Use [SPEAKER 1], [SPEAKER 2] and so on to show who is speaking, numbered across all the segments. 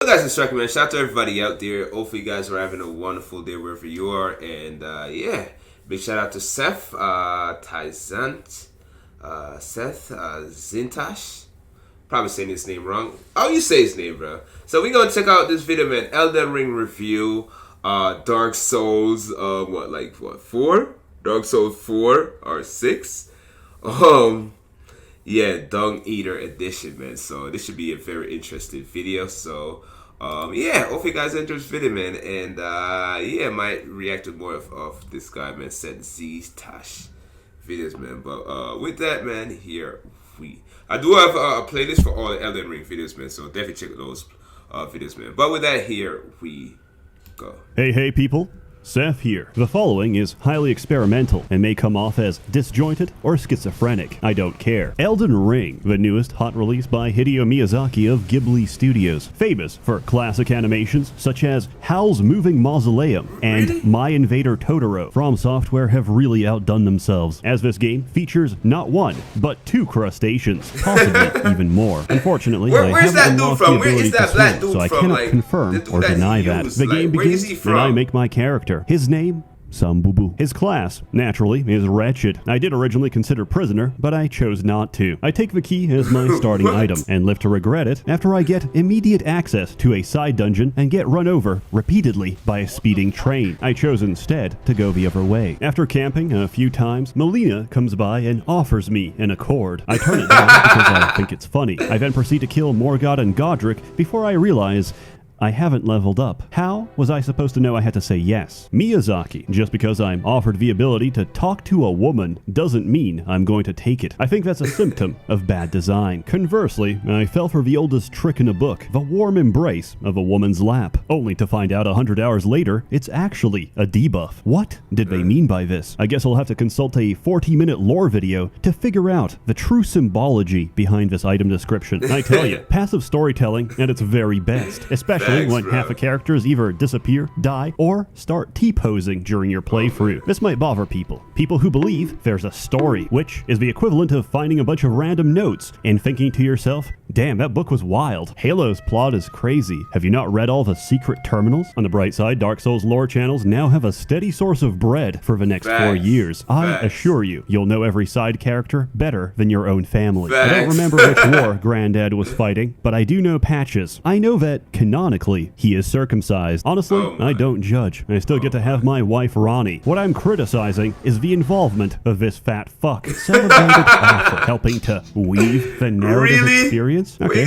[SPEAKER 1] Hello guys, it's Sharky, man. Shout out to everybody out there. Hopefully you guys are having a wonderful day wherever you are. And yeah, big shout out to SsethTzeentach. Probably saying his name wrong. Oh, you say his name, bro. So we're gonna check out this video, man. Elden Ring review. Dark Souls, 4? Dark Souls 4 or 6? Yeah, Dung Eater edition, man. So this should be a very interesting video. So yeah, hope you guys enjoy this video, man. And yeah, might react to more of this guy, man, SsethTzeentach videos, man. But with that, man, I do have a playlist for all the Elden Ring videos, man. So definitely check those videos, man. But with that, here we go.
[SPEAKER 2] Hey people, Seth here. The following is highly experimental and may come off as disjointed or schizophrenic. I don't care. Elden Ring, the newest hot release by Hideo Miyazaki of Ghibli Studios, famous for classic animations such as Howl's Moving Mausoleum and My Invader Totoro. From Software have really outdone themselves, as this game features not one, but 2 crustaceans, possibly even more. Unfortunately,
[SPEAKER 1] where's that dude from? Where is that black dude
[SPEAKER 2] so I
[SPEAKER 1] from?
[SPEAKER 2] cannot confirm or deny that. The game begins when I make my character. His name, Sambubu. His class, naturally, is wretched. I did originally consider prisoner, but I chose not to. I take the key as my starting item, and live to regret it after I get immediate access to a side dungeon and get run over repeatedly by a speeding train. I chose instead to go the other way. After camping a few times, Melina comes by and offers me an accord. I turn it down because I think it's funny. I then proceed to kill Morgott and Godric before I realize I haven't leveled up. How was I supposed to know I had to say yes? Miyazaki, just because I'm offered the ability to talk to a woman doesn't mean I'm going to take it. I think that's a symptom of bad design. Conversely, I fell for the oldest trick in the book, the warm embrace of a woman's lap, only to find out 100 hours later it's actually a debuff. What did they mean by this? I guess I'll have to consult a 40-minute lore video to figure out the true symbology behind this item description. I tell you, passive storytelling at its very best, especially when half the characters either disappear, die, or start T-posing during your playthrough. This might bother people who believe there's a story, which is the equivalent of finding a bunch of random notes and thinking to yourself, damn, that book was wild. Halo's plot is crazy. Have you not read all the secret terminals? On the bright side, Dark Souls lore channels now have a steady source of bread for the next 4 years. I assure you, you'll know every side character better than your own family. I don't remember which war Granddad was fighting, but I do know Patches. I know that, canonically, he is circumcised. Honestly, I don't judge. I still get to have my wife Ronnie. What I'm criticizing is the involvement of this fat fuck. Celebrated author helping to weave the narrative experience. Okay,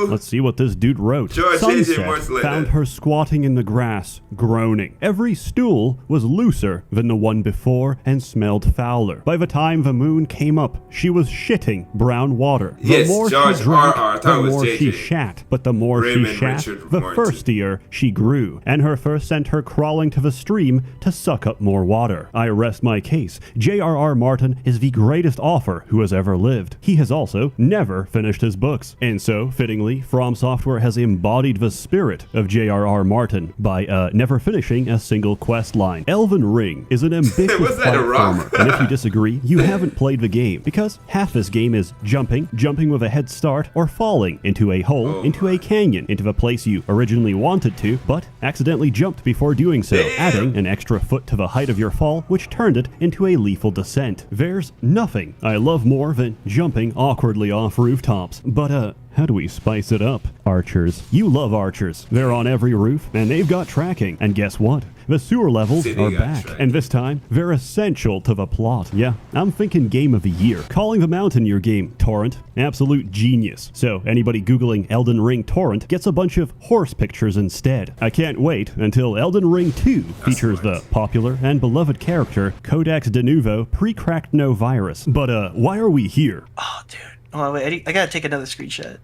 [SPEAKER 2] let's see what this dude wrote. Sunset found her squatting in the grass, groaning. Every stool was looser than the one before and smelled fouler. By the time the moon came up, she was shitting brown water. The more she drank, the more she shat. But the more she shat, the thirstier she grew, and her thirst sent her crawling to the stream to suck up more water. I rest my case. J.R.R. Martin is the greatest author who has ever lived. He has also never finished his books. And so, fittingly, From Software has embodied the spirit of J.R.R. Martin by never finishing a single quest line. Elden Ring is an ambitious platformer, and if you disagree, you haven't played the game, because half this game is jumping with a head start, or falling into a hole, into a canyon, into the place you originally wanted to, but accidentally jumped before doing so, adding an extra foot to the height of your fall, which turned it into a lethal descent. There's nothing I love more than jumping awkwardly off rooftops, but how do we spice it up? Archers. You love archers. They're on every roof, and they've got tracking. And guess what? The sewer levels are back, and this time, they're essential to the plot. Yeah, I'm thinking Game of the Year. Calling the Mountain your game, Torrent. Absolute genius. So, anybody Googling Elden Ring Torrent gets a bunch of horse pictures instead. I can't wait until Elden Ring 2 features the popular and beloved character Codex de Nuvo Pre-Cracked No Virus. But, why are we here?
[SPEAKER 3] Oh, dude. Oh, wait, I gotta take another screenshot.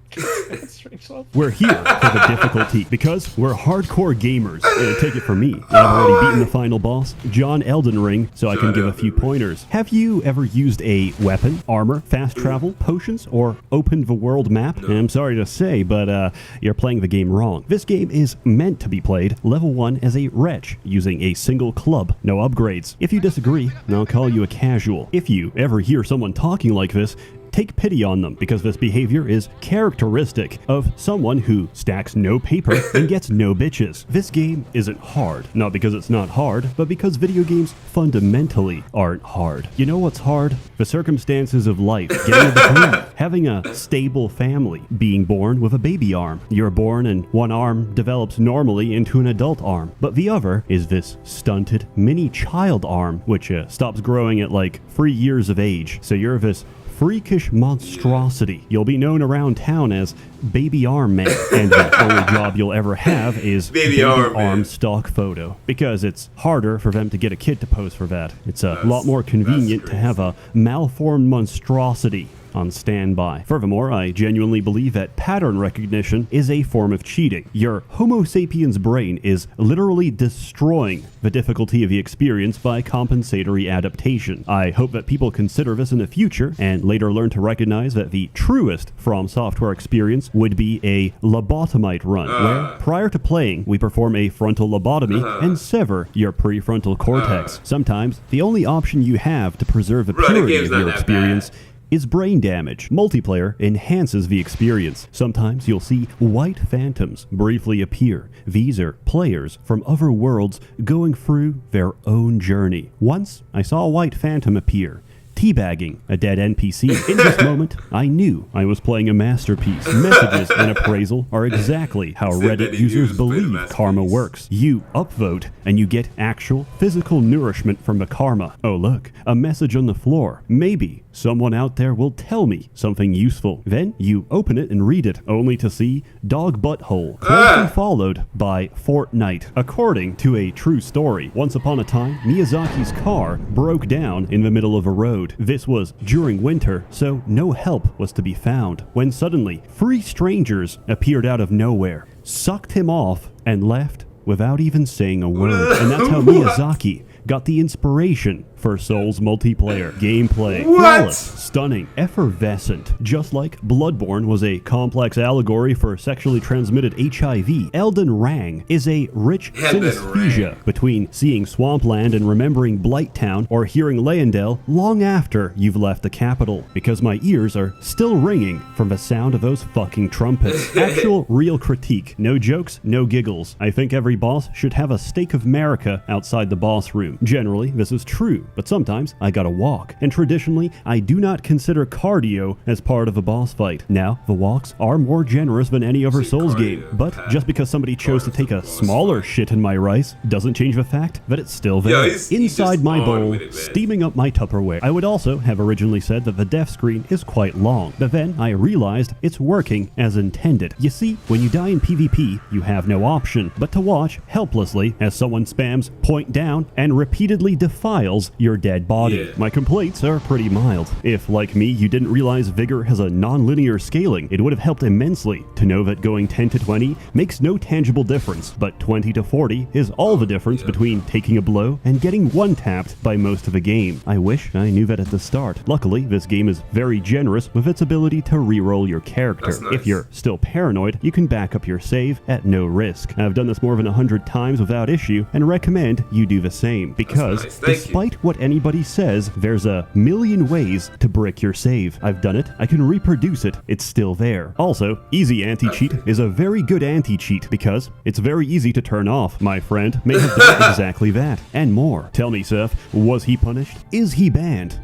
[SPEAKER 2] We're here for the difficulty because we're hardcore gamers. Take it from me. I've already beaten the final boss, John Elden Ring, so I can give a few pointers. Have you ever used a weapon, armor, fast travel, potions, or opened the world map? And I'm sorry to say, but you're playing the game wrong. This game is meant to be played level 1 as a wretch, using a single club, no upgrades. If you disagree, I'll call you a casual. If you ever hear someone talking like this, take pity on them because this behavior is characteristic of someone who stacks no paper and gets no bitches. This game isn't hard, not because it's not hard, but because video games fundamentally aren't hard. You know what's hard? The circumstances of life, getting a degree, having a stable family, being born with a baby arm. You're born and one arm develops normally into an adult arm, but the other is this stunted mini child arm, which stops growing at like 3 years of age. So you're this freakish monstrosity. You'll be known around town as Baby Arm Man, and the only job you'll ever have is baby arm stock photo, because it's harder for them to get a kid to pose for that. It's a lot more convenient to have a malformed monstrosity on standby. Furthermore, I genuinely believe that pattern recognition is a form of cheating. Your Homo sapiens brain is literally destroying the difficulty of the experience by compensatory adaptation. I hope that people consider this in the future and later learn to recognize that the truest From Software experience would be a lobotomite run, where prior to playing, we perform a frontal lobotomy and sever your prefrontal cortex. Sometimes, the only option you have to preserve the purity of your experience is brain damage. Multiplayer enhances the experience. Sometimes you'll see white phantoms briefly appear. These are players from other worlds going through their own journey. Once, I saw a white phantom appear, teabagging a dead NPC. In this moment, I knew I was playing a masterpiece. Messages and appraisal are exactly how Reddit users believe karma works. You upvote, and you get actual physical nourishment from the karma. Oh look, a message on the floor. Maybe someone out there will tell me something useful. Then you open it and read it, only to see dog butthole, closely followed by Fortnite. According to a true story, once upon a time, Miyazaki's car broke down in the middle of a road. This was during winter, so no help was to be found, when suddenly 3 strangers appeared out of nowhere, sucked him off, and left without even saying a word. And that's how Miyazaki got the inspiration for Souls multiplayer. Gameplay, flawless, stunning, effervescent. Just like Bloodborne was a complex allegory for sexually transmitted HIV, Elden Ring is a rich synesthesia between seeing Swampland and remembering Blighttown, or hearing Leyendell long after you've left the capital, because my ears are still ringing from the sound of those fucking trumpets. Actual real critique. No jokes, no giggles. I think every boss should have a stake of America outside the boss room. Generally, this is true, but sometimes I gotta walk, and traditionally, I do not consider cardio as part of a boss fight. Now, the walks are more generous than any other Souls game, but just because somebody chose to take a smaller shit in my rice doesn't change the fact that it's still there, inside my bowl, steaming up my Tupperware. I would also have originally said that the death screen is quite long, but then I realized it's working as intended. You see, when you die in PvP, you have no option but to watch helplessly as someone spams point down and repeatedly defiles your dead body. My complaints are pretty mild. If, like me, you didn't realize Vigor has a non-linear scaling, it would have helped immensely to know that going 10 to 20 makes no tangible difference, but 20 to 40 is all the difference between taking a blow and getting one-tapped by most of the game. I wish I knew that at the start. Luckily, this game is very generous with its ability to re-roll your character. If you're still paranoid, you can back up your save at no risk. I've done this more than 100 times without issue, and recommend you do the same, because despite what anybody says, there's a million ways to brick your save. I've done it, I can reproduce it, it's still there. Also, easy anti-cheat is a very good anti-cheat because it's very easy to turn off. My friend may have done exactly that, and more. Tell me, Seth, was he punished? Is he banned?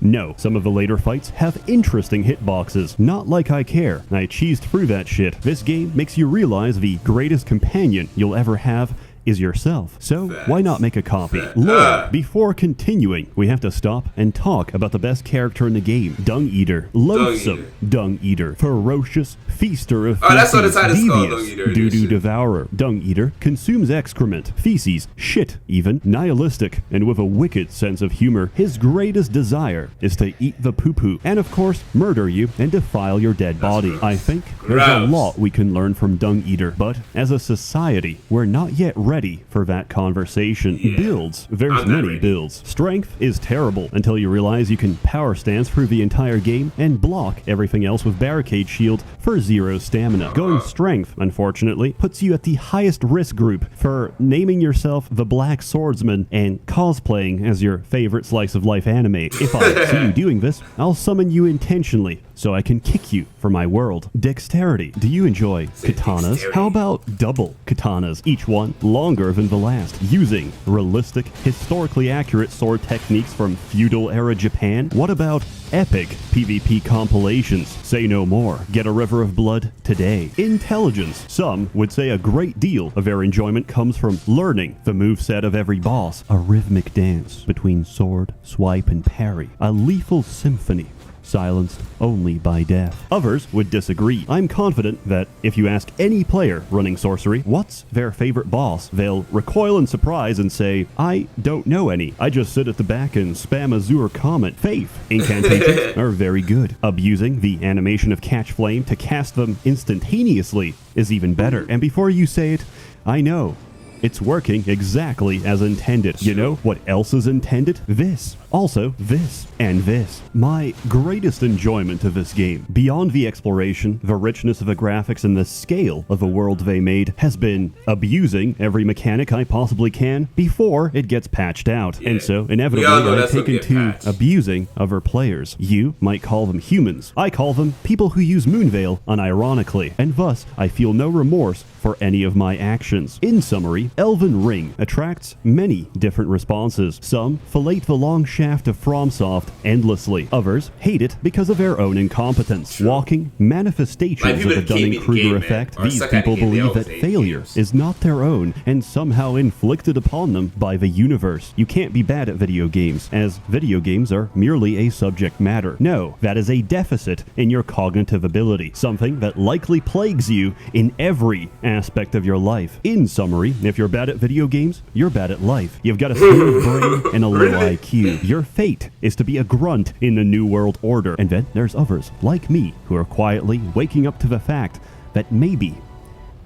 [SPEAKER 2] No, some of the later fights have interesting hitboxes. Not like I care. I cheesed through that shit. This game makes you realize the greatest companion you'll ever have is yourself. So why not make a copy? Lord, before continuing, we have to stop and talk about the best character in the game. Dung Eater. Loathsome Dung Eater. Ferocious feaster of feces. Devious doo-doo devourer. Dung Eater consumes excrement, feces, shit even, nihilistic, and with a wicked sense of humor. His greatest desire is to eat the poo-poo, and of course, murder you and defile your dead body. I think there's a lot we can learn from Dung Eater, but as a society, we're not yet ready ready for that conversation. Builds. There's many builds. Strength is terrible until you realize you can power stance through the entire game and block everything else with barricade shield for 0 stamina. Going strength, unfortunately, puts you at the highest risk group for naming yourself the Black Swordsman and cosplaying as your favorite slice of life anime. If I see you doing this, I'll summon you intentionally so I can kick you for my world. Dexterity. Do you enjoy katanas? How about double katanas, each one longer than the last, using realistic, historically accurate sword techniques from feudal era Japan? What about epic PvP compilations? Say no more. Get a river of blood today. Intelligence. Some would say a great deal of their enjoyment comes from learning the moveset of every boss. A rhythmic dance between sword, swipe, and parry. A lethal symphony silenced only by death. Others would disagree. I'm confident that if you ask any player running sorcery what's their favorite boss, they'll recoil in surprise and say, I don't know any. I just sit at the back and spam Azure Comet. Faith incantations are very good. Abusing the animation of Catch Flame to cast them instantaneously is even better. And before you say it, I know. It's working exactly as intended. You know what else is intended? This. Also, this. And this. My greatest enjoyment of this game, beyond the exploration, the richness of the graphics, and the scale of the world they made, has been abusing every mechanic I possibly can before it gets patched out. And so, inevitably, I've taken to abusing other players. You might call them humans. I call them people who use Moonveil unironically. And thus, I feel no remorse for any of my actions. In summary, Elden Ring attracts many different responses. Some fillet the long shaft of FromSoft endlessly. Others hate it because of their own incompetence. Walking manifestations of the Dunning-Kruger effect, these people believe that failure is not their own and somehow inflicted upon them by the universe. You can't be bad at video games, as video games are merely a subject matter. No, that is a deficit in your cognitive ability, something that likely plagues you in every aspect of your life. In summary, if you're bad at video games, you're bad at life. You've got a smooth brain and a low IQ. Your fate is to be a grunt in the New World Order. And then there's others, like me, who are quietly waking up to the fact that maybe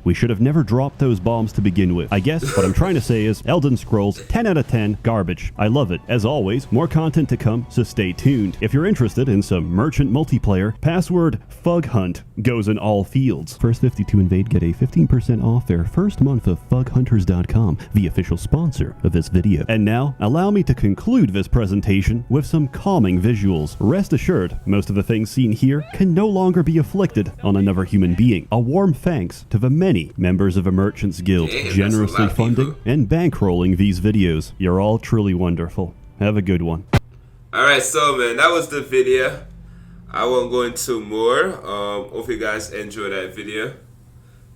[SPEAKER 2] we should have never dropped those bombs to begin with. I guess what I'm trying to say is Elden Scrolls 10 out of 10 garbage. I love it. As always, more content to come, so stay tuned. If you're interested in some merchant multiplayer, password FUGHUNT goes in all fields. First 52 Invade get a 15% off their first month of FUGHunters.com, the official sponsor of this video. And now, allow me to conclude this presentation with some calming visuals. Rest assured, most of the things seen here can no longer be afflicted on another human being. A warm thanks to the many members of a Merchants Guild generously funding and bankrolling these videos. You're all truly wonderful. Have a good one.
[SPEAKER 1] Alright, so man, that was the video. I won't go into more. Hope you guys enjoyed that video.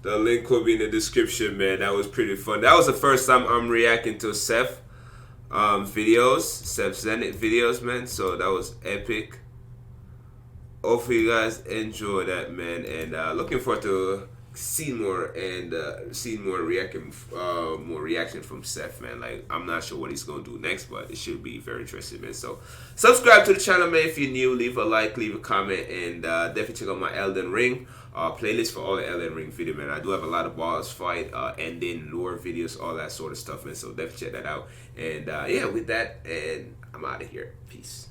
[SPEAKER 1] The link will be in the description, man. That was pretty fun. That was the first time I'm reacting to Seth videos, SsethTzeentach videos, man. So that was epic. Hopefully you guys enjoy that, man. And looking forward to seeing more and seeing more reaction from Seth, man. Like, I'm not sure what he's gonna do next, but it should be very interesting, man. So subscribe to the channel, man. If you're new, leave a like, leave a comment, and definitely check out my Elden Ring playlist for all the Elden Ring video, man. I do have a lot of boss fight, ending, lore videos, all that sort of stuff, man. So definitely check that out. And yeah, with that, and I'm out of here. Peace.